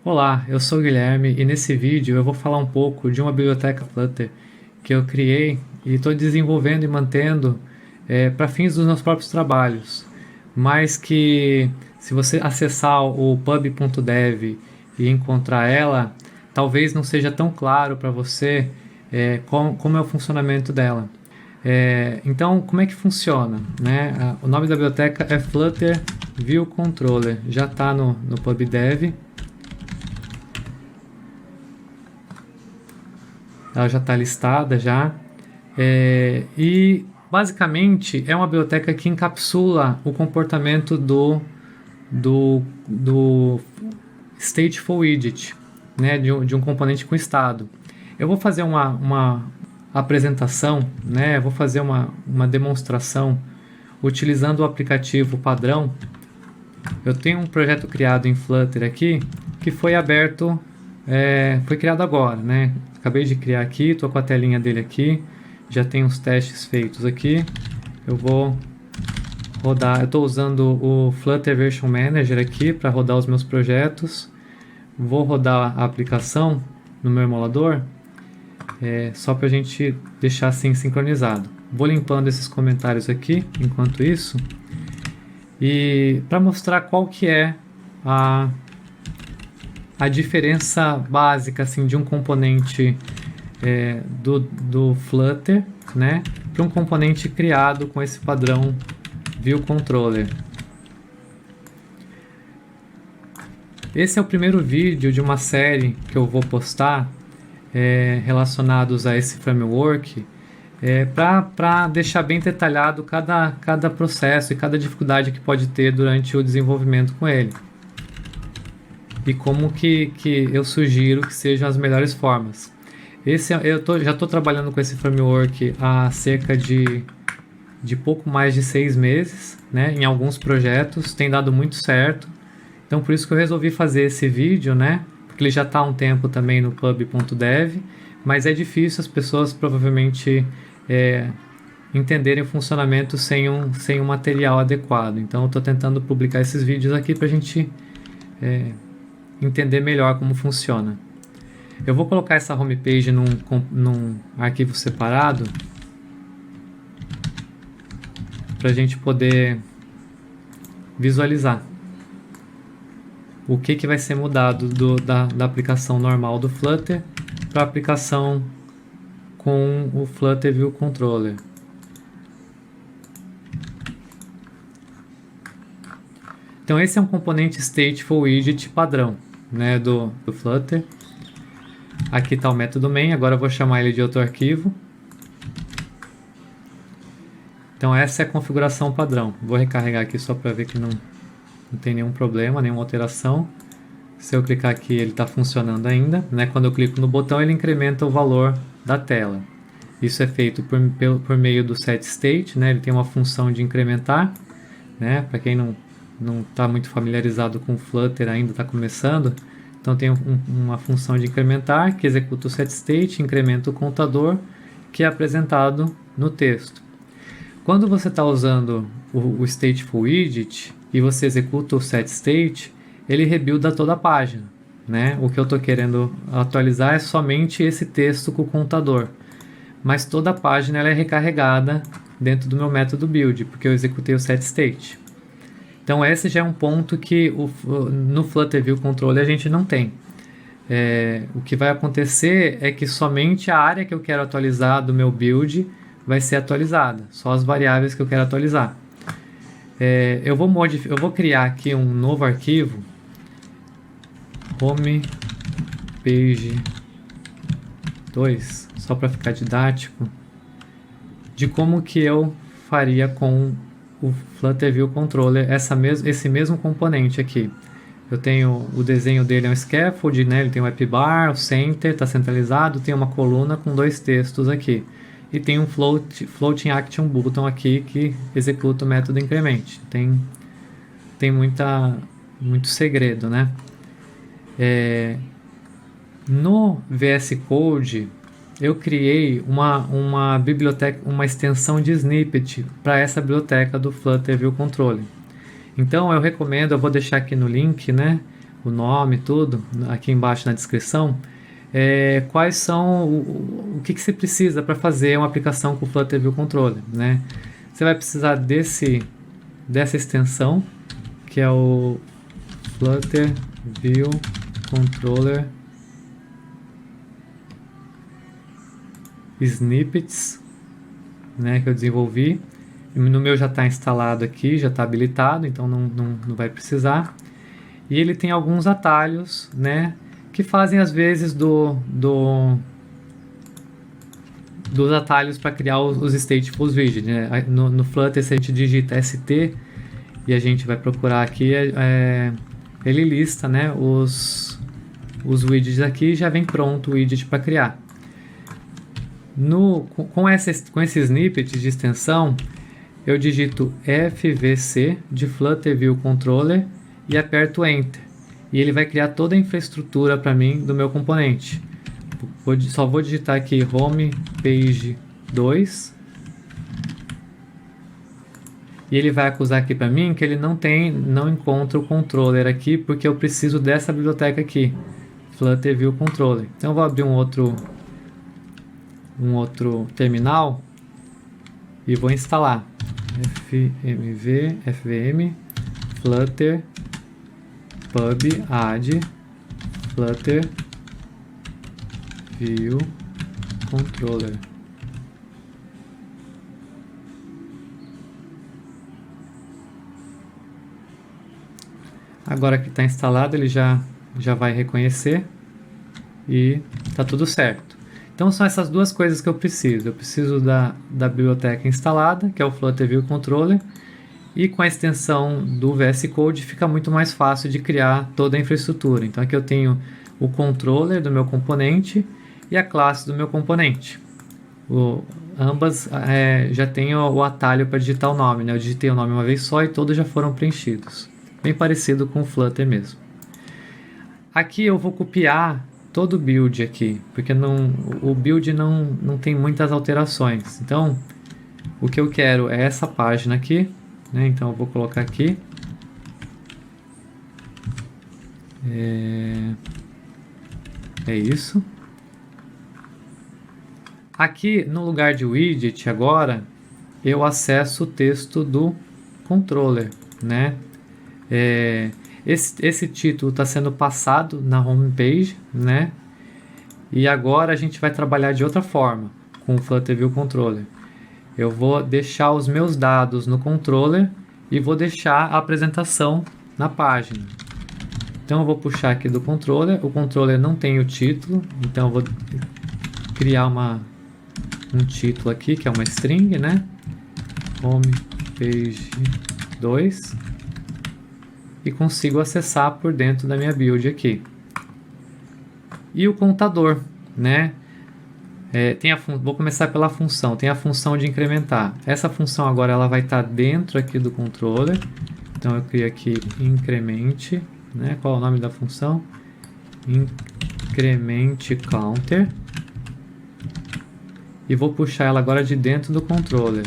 Olá, eu sou o Guilherme e nesse vídeo eu vou falar um pouco de uma biblioteca Flutter que eu criei e estou desenvolvendo e mantendo para fins dos meus próprios trabalhos, mas que se você acessar o pub.dev e encontrar ela, talvez não seja tão claro para você como é o funcionamento dela. Então, como é que funciona? Né? O nome da biblioteca é Flutter View Controller, já está no pubdev. Ela já está listada já. E basicamente é uma biblioteca que encapsula o comportamento do stateful widget, né, de um componente com estado. Eu vou fazer uma apresentação, né, vou fazer uma demonstração utilizando o aplicativo padrão. Eu tenho um projeto criado em Flutter aqui que foi aberto, foi criado agora, né? Acabei de criar aqui, estou com a telinha dele aqui, já tem os testes feitos aqui. Eu vou rodar, eu estou usando o Flutter Version Manager aqui para rodar os meus projetos. Vou rodar a aplicação no meu emulador, só para a gente deixar assim sincronizado. Vou limpando esses comentários aqui enquanto isso, e para mostrar qual que é a diferença básica assim, de um componente do Flutter, né, para um componente criado com esse padrão View Controller. Esse é o primeiro vídeo de uma série que eu vou postar relacionados a esse framework, para deixar bem detalhado cada processo e cada dificuldade que pode ter durante o desenvolvimento com ele. E como que eu sugiro que sejam as melhores formas. Já estou trabalhando com esse framework há cerca de pouco mais de 6 meses, né, em alguns projetos, tem dado muito certo. Então por isso que eu resolvi fazer esse vídeo, né, porque ele já está há um tempo também no pub.dev, mas é difícil as pessoas provavelmente entenderem o funcionamento sem um material adequado. Então eu estou tentando publicar esses vídeos aqui para a gente entender melhor como funciona. Eu vou colocar essa homepage num arquivo separado para a gente poder visualizar o que vai ser mudado da aplicação normal do Flutter para a aplicação com o Flutter View Controller. Então esse é um componente stateful widget padrão, né, do Flutter. Aqui está o método main, agora eu vou chamar ele de outro arquivo. Então essa é a configuração padrão. Vou recarregar aqui só para ver que não tem nenhum problema, nenhuma alteração. Se eu clicar aqui, ele está funcionando ainda, né? Quando eu clico no botão, ele incrementa o valor da tela. Isso é feito por meio do setState, né? Ele tem uma função de incrementar, né? Para quem não está muito familiarizado com o Flutter, ainda está começando, então tem uma função de incrementar que executa o setState, incrementa o contador que é apresentado no texto. Quando você está usando o stateful widget e você executa o setState, ele rebuilda toda a página, né? O que eu estou querendo atualizar é somente esse texto com o contador, mas toda a página ela é recarregada dentro do meu método build, porque eu executei o setState. Então esse já é um ponto que no Flutter View Controller a gente não tem. O que vai acontecer é que somente a área que eu quero atualizar do meu build vai ser atualizada, só as variáveis que eu quero atualizar. Eu vou criar aqui um novo arquivo, home page 2, só para ficar didático, de como que eu faria com o Flutter View Controller esse mesmo componente aqui. Eu tenho o desenho dele, é um scaffold, né? Ele tem o app bar, o center, está centralizado, tem uma coluna com 2 textos aqui. E tem um floating action button aqui que executa o método increment. Tem muito segredo, né? No VS Code eu criei uma biblioteca, uma extensão de snippet para essa biblioteca do Flutter View Controller. Então eu recomendo, eu vou deixar aqui no link, né, o nome, tudo, aqui embaixo na descrição, quais são, o que você precisa para fazer uma aplicação com o Flutter View Controller, né? Você vai precisar dessa extensão, que é o Flutter View Controller Snippets, né, que eu desenvolvi. No meu já está instalado aqui, já está habilitado, então não vai precisar. E ele tem alguns atalhos, né, que fazem às vezes dos atalhos para criar os Stateful Widgets, né? No Flutter, se a gente digita ST e a gente vai procurar aqui, ele lista, né, os widgets aqui, já vem pronto o widget para criar. Com esse snippet de extensão, eu digito FVC de Flutter View Controller e aperto Enter. E ele vai criar toda a infraestrutura para mim do meu componente. Só vou digitar aqui Home Page 2. E ele vai acusar aqui para mim que ele não encontra o controller aqui, porque eu preciso dessa biblioteca aqui, Flutter View Controller. Então eu vou abrir um outro terminal e vou instalar fvm flutter pub add Flutter View Controller. Agora que está instalado, ele já vai reconhecer e está tudo certo. Então são essas duas coisas que eu preciso. Eu preciso da biblioteca instalada, que é o Flutter View Controller, e com a extensão do VS Code fica muito mais fácil de criar toda a infraestrutura. Então aqui eu tenho o controller do meu componente e a classe do meu componente. Ambas já tem o atalho para digitar o nome, né? Eu digitei o nome uma vez só e todos já foram preenchidos. Bem parecido com o Flutter mesmo. Aqui eu vou copiar todo o build aqui, porque o build não tem muitas alterações. Então, o que eu quero é essa página aqui, né? Então eu vou colocar aqui. É isso. Aqui no lugar de widget agora, eu acesso o texto do controller, né? Esse título está sendo passado na homepage, né? E agora a gente vai trabalhar de outra forma com o Flutter View Controller. Eu vou deixar os meus dados no controller e vou deixar a apresentação na página. Então eu vou puxar aqui do controller. O controller não tem o título, então eu vou criar um título aqui, que é uma string, né? Homepage 2. E consigo acessar por dentro da minha build aqui. E o contador, né? Vou começar pela função. Tem a função de incrementar. Essa função agora ela vai estar dentro aqui do controller. Então eu crio aqui incremente, né? Qual é o nome da função? Incremente counter. E vou puxar ela agora de dentro do controller.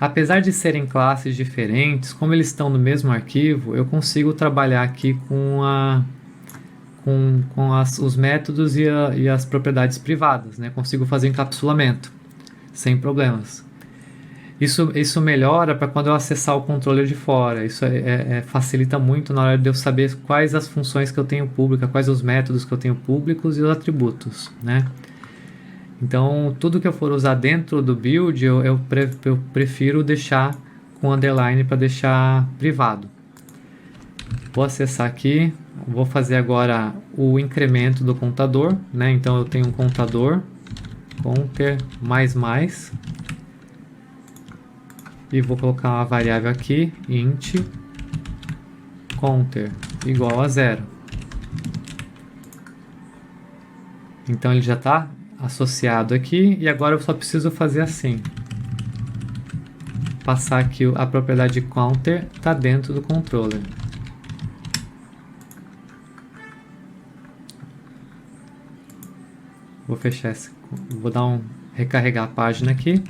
Apesar de serem classes diferentes, como eles estão no mesmo arquivo, eu consigo trabalhar aqui com os métodos e as propriedades privadas, né? Consigo fazer encapsulamento sem problemas. Isso melhora para quando eu acessar o controller de fora. Isso facilita muito na hora de eu saber quais as funções que eu tenho pública, quais os métodos que eu tenho públicos e os atributos, né? Então, tudo que eu for usar dentro do build, eu prefiro deixar com underline para deixar privado. Vou acessar aqui, vou fazer agora o incremento do contador, né? Então, eu tenho um contador, counter mais, e vou colocar uma variável aqui, int counter igual a 0. Então, ele já está associado aqui, e agora eu só preciso fazer assim, passar aqui a propriedade counter está dentro do controller. Vou fechar vou recarregar a página aqui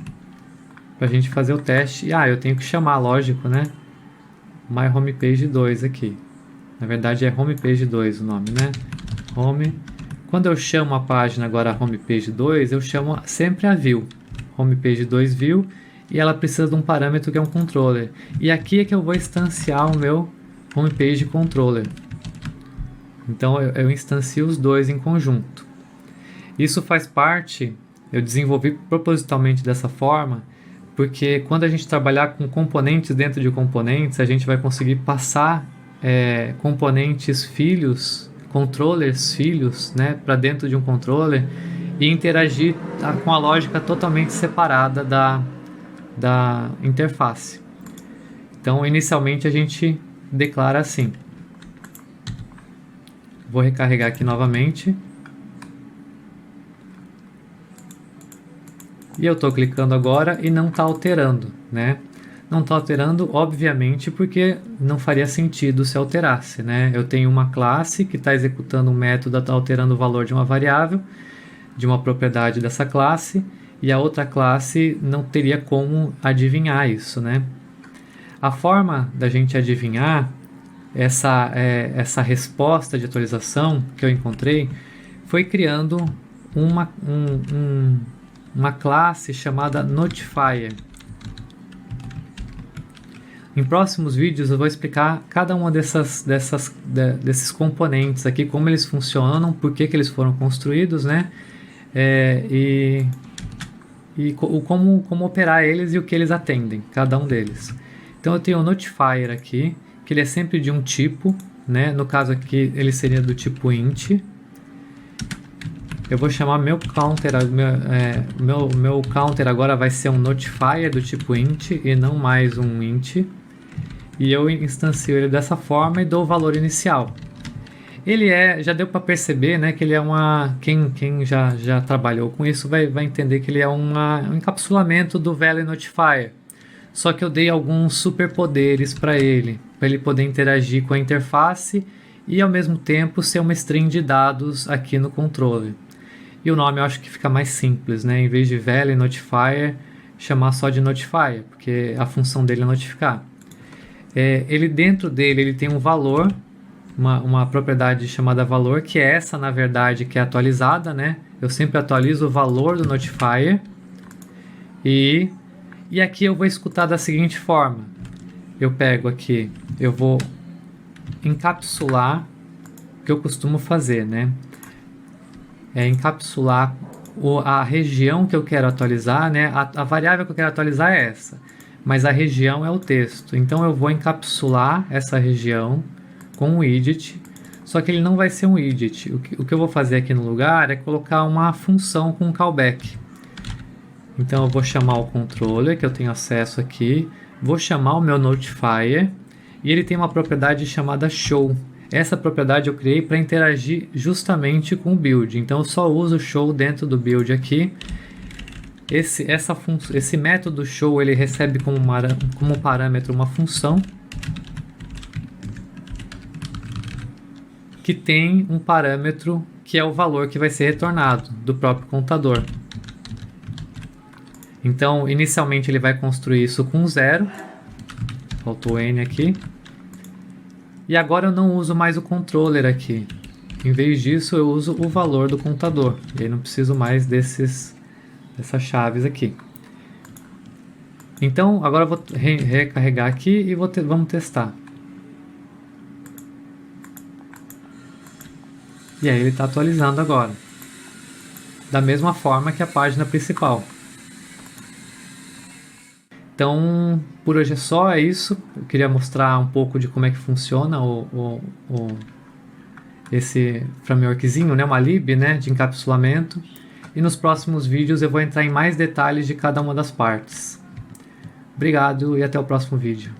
para a gente fazer o teste. Eu tenho que chamar, lógico, né? My Homepage 2 aqui. Na verdade é homepage 2 o nome, né? Home. Quando eu chamo a página agora homepage 2, eu chamo sempre a view. Homepage 2 view. E ela precisa de um parâmetro que é um controller. E aqui é que eu vou instanciar o meu homepage controller. Então eu instancio os dois em conjunto. Isso faz parte, eu desenvolvi propositalmente dessa forma, porque quando a gente trabalhar com componentes dentro de componentes, a gente vai conseguir passar componentes filhos, controllers filhos, né, para dentro de um controller e interagir com a lógica totalmente separada da interface. Então, inicialmente a gente declara assim. Vou recarregar aqui novamente. E eu estou clicando agora e não está alterando, né? Não está alterando, obviamente, porque não faria sentido se alterasse, né? Eu tenho uma classe que está executando um método, está alterando o valor de uma variável, de uma propriedade dessa classe, e a outra classe não teria como adivinhar isso, né? A forma da gente adivinhar essa resposta de atualização que eu encontrei foi criando uma classe chamada Notifier. Em próximos vídeos eu vou explicar cada uma desses componentes aqui, como eles funcionam, por que eles foram construídos, né? E como operar eles e o que eles atendem, cada um deles. Então eu tenho o Notifier aqui, que ele é sempre de um tipo, né? No caso aqui ele seria do tipo int. Eu vou chamar meu counter, meu counter agora vai ser um notifier do tipo int e não mais um int. E eu instancio ele dessa forma e dou o valor inicial. Ele já deu para perceber, né, que ele é quem já trabalhou com isso vai entender que ele é um encapsulamento do value notifier. Só que eu dei alguns superpoderes para ele poder interagir com a interface e ao mesmo tempo ser uma string de dados aqui no controller. E o nome eu acho que fica mais simples, né? Em vez de value notifier, chamar só de notifier, porque a função dele é notificar. Dentro dele ele tem um valor, uma propriedade chamada valor, que é essa, na verdade, que é atualizada, né? Eu sempre atualizo o valor do notifier. E aqui eu vou escutar da seguinte forma. Eu pego aqui, eu vou encapsular o que eu costumo fazer, né? Encapsular a região que eu quero atualizar, né? A variável que eu quero atualizar é essa, mas a região é o texto. Então eu vou encapsular essa região com um widget, só que ele não vai ser um widget. O que eu vou fazer aqui no lugar é colocar uma função com um callback. Então eu vou chamar o controller, que eu tenho acesso aqui, vou chamar o meu notifier, e ele tem uma propriedade chamada show. Essa propriedade eu criei para interagir justamente com o build. Então eu só uso show dentro do build aqui. Esse método show ele recebe como parâmetro uma função que tem um parâmetro que é o valor que vai ser retornado do próprio contador. Então inicialmente ele vai construir isso com 0. Faltou n aqui. E agora eu não uso mais o controller aqui. Em vez disso, eu uso o valor do contador. E aí não preciso mais dessas chaves aqui. Então, agora eu vou recarregar aqui e vamos testar. E aí ele está atualizando agora. Da mesma forma que a página principal. Então, por hoje é só, é isso. Eu queria mostrar um pouco de como é que funciona esse frameworkzinho, né? Uma lib, né? De encapsulamento. E nos próximos vídeos eu vou entrar em mais detalhes de cada uma das partes. Obrigado e até o próximo vídeo.